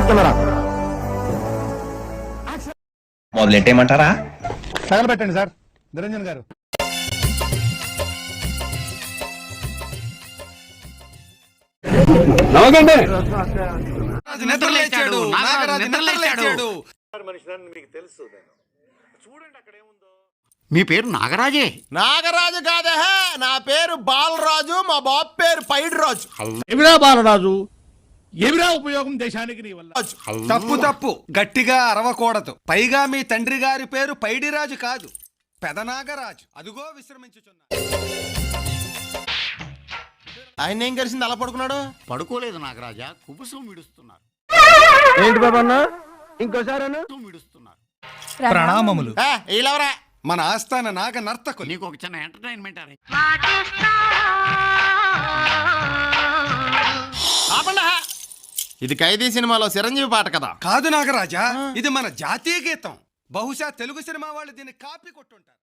Camera మొదలెట్టేయమంటారా? తగలబెట్టండి sir. Niranjan గారు మీ పేరు నాగరాజే? నాగరాజు కాదే, నా పేరు బాలరాజు, మా బాబు పేరు పైడి రాజు. ఏమిరా బాలరాజు, ఏమిరా ఉపయోగం దేశానికి నీ వల్ల? తప్పు తప్పు, గట్టిగా అరవకూడదు. పైగా మీ తండ్రి గారి పేరు పైడిరాజు కాదు, పెదనాగరాజు. అదుగో విశ్రమించుచున్నా. ఆయన ఏం కలిసింది అలా పడుకున్నాడు? పడుకోలేదు నాగరాజా, కుబుసం విడుస్తున్నారు. ఏంటి బాబన్న ఇంకోసారి విడుస్తున్నారు. ప్రణామములు. వీళ్ళెవరా? మన ఆస్థాన నాగ నర్తకులు. నీకు ఒక చిన్న ఎంటర్టైన్మెంట్ అరే. ఆపండి. ఇది ఖైదీ సినిమాలో చిరంజీవి పాట కదా? కాదు నాగరాజా, ఇది మన జాతీయ గీతం. బహుశా తెలుగు సినిమా వాళ్ళు దీన్ని కాపీ కొట్టుంటారు.